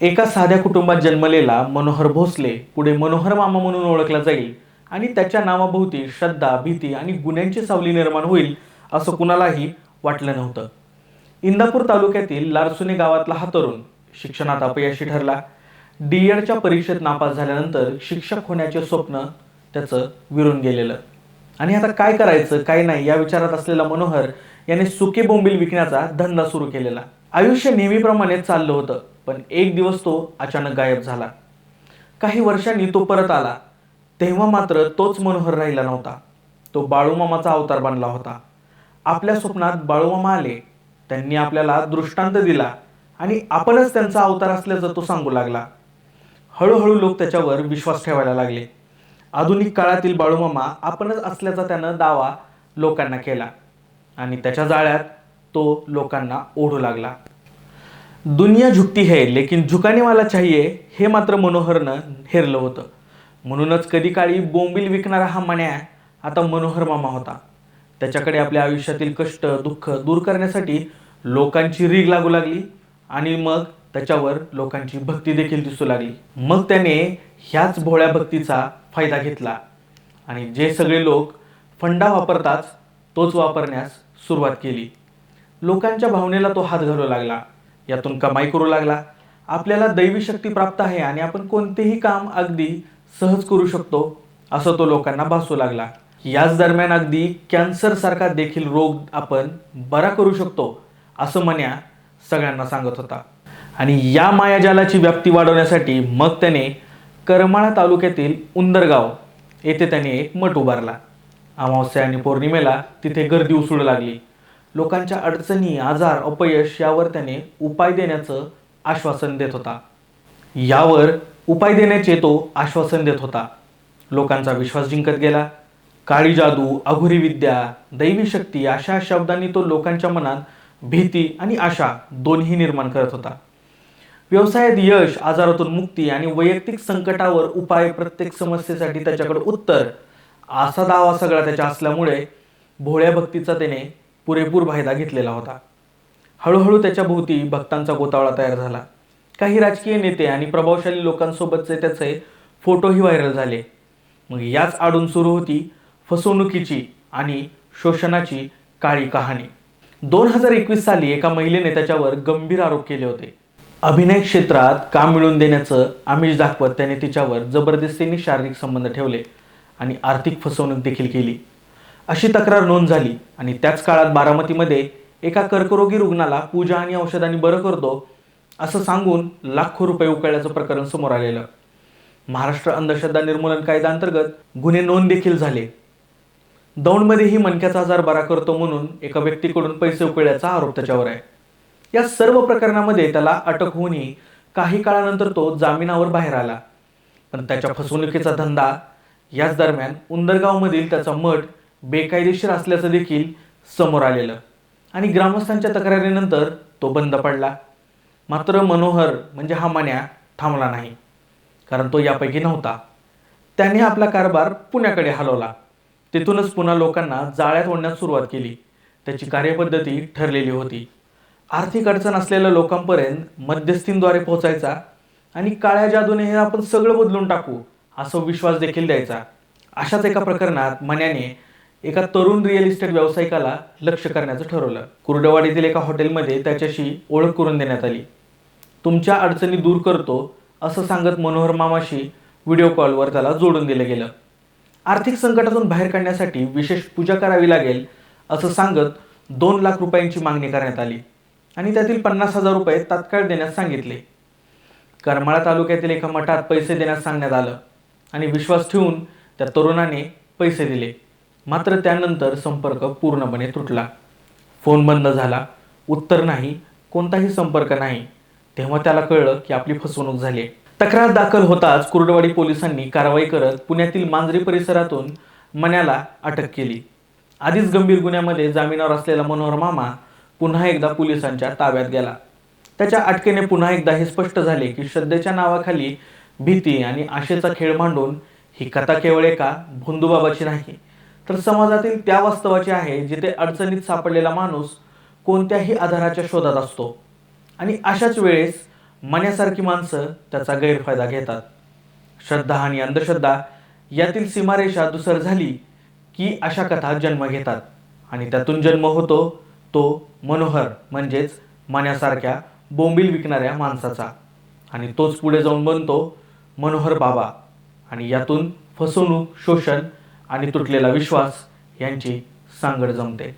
एका साध्या कुटुंबात जन्मलेला मनोहर भोसले पुढे मनोहर मामा म्हणून ओळखला जाईल आणि त्याच्या नावाभोवती श्रद्धा, भीती आणि गुन्ह्यांची सावली निर्माण होईल असं कुणालाही वाटलं नव्हतं. इंदापूर तालुक्यातील लारसुणे गावातला हा तरुण शिक्षणात अपयशी ठरला. डीएडच्या परीक्षेत नापास झाल्यानंतर शिक्षक होण्याचे स्वप्न त्याचं विरून गेलेलं. आणि आता काय करायचं काय नाही या विचारात असलेला मनोहर याने सुके बोंबील विकण्याचा धंदा सुरू केलेला. आयुष्य नेहमीप्रमाणे चाललं होतं, पण एक दिवस तो अचानक गायब झाला. काही वर्षांनी तो परत आला. तेव्हा मात्र तोच मनोहर राहिला नव्हता. तो बाळूमामाचा अवतार बनला होता. आपल्या स्वप्नात बाळूमामा आले. त्यांनी आपल्याला दृष्टांत दिला आणि आपणच त्यांचा अवतार असल्याचं तो सांगू लागला. हळूहळू लोक त्याच्यावर विश्वास ठेवायला लागले. आधुनिक काळातील बाळूमामा आपणच असल्याचा त्यानं दावा लोकांना केला आणि त्याच्या जाळ्यात तो लोकांना ओढू लागला. दुनिया झुकती है लेकिन झुकाने वाला चाहिए हे मात्र मनोहरनं हेरलं होतं. म्हणूनच कधी काळी बोंबील विकणारा हा मण्या आता मनोहर मामा होता. त्याच्याकडे आपल्या आयुष्यातील कष्ट दुःख दूर करण्यासाठी लोकांची रीग लागू लागली आणि मग त्याच्यावर लोकांची भक्ती देखील दिसू लागली. मग त्याने ह्याच भोळ्या भक्तीचा फायदा घेतला आणि जे सगळे लोक फंडा वापरतात तोच वापरण्यास सुरुवात केली. लोकांच्या भावनेला तो हात घालू लागला. यातून कमाई करू लागला. आपल्याला दैवी शक्ती प्राप्त आहे आणि आपण कोणतेही काम अगदी सहज करू शकतो असं तो लोकांना भासू लागला. याच दरम्यान अगदी कॅन्सर सारखा देखील रोग आपण बरा करू शकतो असं मन्या सगळ्यांना सांगत होता. आणि या मायाजालाची व्याप्ती वाढवण्यासाठी मग त्याने करमाळा तालुक्यातील उंदरगाव येथे त्याने एक मठ उभारला. अमावस्या आणि पौर्णिमेला तिथे गर्दी उसळू लागली. लोकांच्या अडचणी, आजार, अपयश यावर त्याने उपाय देण्याचं आश्वासन देत होता. आश्वासन देत होता. लोकांचा विश्वास जिंकत गेला. काळी जादू, अघोरी विद्या, दैवी शक्ती अशा शब्दांनी तो लोकांच्या मनात भीती आणि आशा दोन्ही निर्माण करत होता. व्यवसायात यश, आजारातून मुक्ती आणि वैयक्तिक संकटावर उपाय, प्रत्येक समस्येसाठी त्याच्याकडे उत्तर असा दावा सगळा त्याच्या असल्यामुळे भोळ्या भक्तीचा त्याने पुरेपूर फायदा घेतलेला होता. हळूहळू त्याच्या भोवती भक्तांचा गोतावळा तयार झाला. काही राजकीय नेते आणि प्रभावशाली लोकांसोबतचे त्याचे फोटोही व्हायरल झाले. मग याच आडून सुरू होती फसवणुकीची आणि शोषणाची काळी कहाणी. 2021 साली एका महिलेने त्याच्यावर गंभीर आरोप केले होते. अभिनय क्षेत्रात काम मिळवून देण्याचं आमिष दाखवत त्याने तिच्यावर जबरदस्तीने शारीरिक संबंध ठेवले आणि आर्थिक फसवणूक देखील केली अशी तक्रार नोंद झाली. आणि त्याच काळात बारामतीमध्ये एका कर्करोगी रुग्णाला पूजा आणि औषधांनी बरं करतो असं सांगून लाखो रुपये उकळल्याचं प्रकरण समोर आलेलं. महाराष्ट्र अंधश्रद्धा निर्मूलन कायद्याअंतर्गत गुन्हे नोंद देखील झाले. दौंडमध्येही मणक्याचा आजार बरा करतो म्हणून एका व्यक्तीकडून पैसे उकळल्याचा आरोप त्याच्यावर आहे. या सर्व प्रकरणामध्ये त्याला अटक होऊनही काही काळानंतर तो जामिनावर बाहेर आला. पण त्याच्या फसवणुकीचा धंदा याच दरम्यान उंदरगावमधील त्याचा मठ बेकायदेशीर असल्याचं देखील समोर आलेलं आणि ग्रामस्थांच्या तक्रारीनंतर तो बंद पडला. मात्र मनोहर म्हणजे हा मन्या थांबला नाही, कारण तो यापैकी नव्हता. त्याने आपला कारभार पुण्याकडे हलवला. तिथूनच पुन्हा लोकांना जाळ्यात ओढण्यास सुरुवात केली. त्याची कार्यपद्धती ठरलेली होती. आर्थिक अडचण असलेल्या लोकांपर्यंत मध्यस्थींद्वारे पोहोचायचा आणि काळ्या जादूने हे आपण सगळं बदलून टाकू असा विश्वास देखील द्यायचा. अशाच एका प्रकरणात मन्याने एका तरुण रिअल इस्टेट व्यावसायिकाला लक्ष करण्याचं ठरवलं. कुर्डवाडीतील एका हॉटेलमध्ये त्याच्याशी ओळख करून देण्यात आली. तुमच्या अडचणी दूर करतो असं सांगत मनोहर मामाशी व्हिडिओ कॉलवर त्याला जोडून दिलं गेलं. आर्थिक संकटातून बाहेर काढण्यासाठी विशेष पूजा करावी लागेल असं सांगत 2 लाख रुपयांची मागणी करण्यात आली आणि त्यातील 50,000 रुपये तात्काळ देण्यास सांगितले. करमाळा तालुक्यातील एका मठात पैसे देण्यास सांगण्यात आलं आणि विश्वास ठेवून त्या तरुणाने पैसे दिले. मात्र त्यानंतर संपर्क पूर्णपणे तुटला. फोन बंद झाला, उत्तर नाही, कोणताही संपर्क नाही. तेव्हा त्याला कळलं की आपली फसवणूक झाली. तक्रार दाखल होताच कुर्डवाडी पोलिसांनी कारवाई करत पुण्यातील मांजरी परिसरातून मन्याला अटक केली. आधीच गंभीर गुन्ह्यामध्ये जामिनावर असलेला मनोहर मामा पुन्हा एकदा पोलिसांच्या ताब्यात गेला. त्याच्या अटकेने पुन्हा एकदा हे स्पष्ट झाले की श्रद्धेच्या नावाखाली भीती आणि आशेचा खेळ मांडून ही कथा केवळ एका भोंदूबाबाची नाही, तर समाजातील त्या वास्तवाची आहे जिथे अडचणीत सापडलेला माणूस कोणत्याही आधाराच्या शोधात असतो आणि अशाच वेळेस मण्यासारखी माणसं त्याचा गैरफायदा घेतात. श्रद्धा आणि अंधश्रद्धा यातील सीमारेषा दुसर झाली की अशा कथा जन्म घेतात आणि त्यातून जन्म होतो तो मनोहर म्हणजेच मण्यासारख्या बोंबील विकणाऱ्या माणसाचा, आणि तोच पुढे जाऊन बनतो मनोहर बाबा, आणि यातून फसवणूक, शोषण आणि तुटलेला विश्वास यांची सांगड जमते.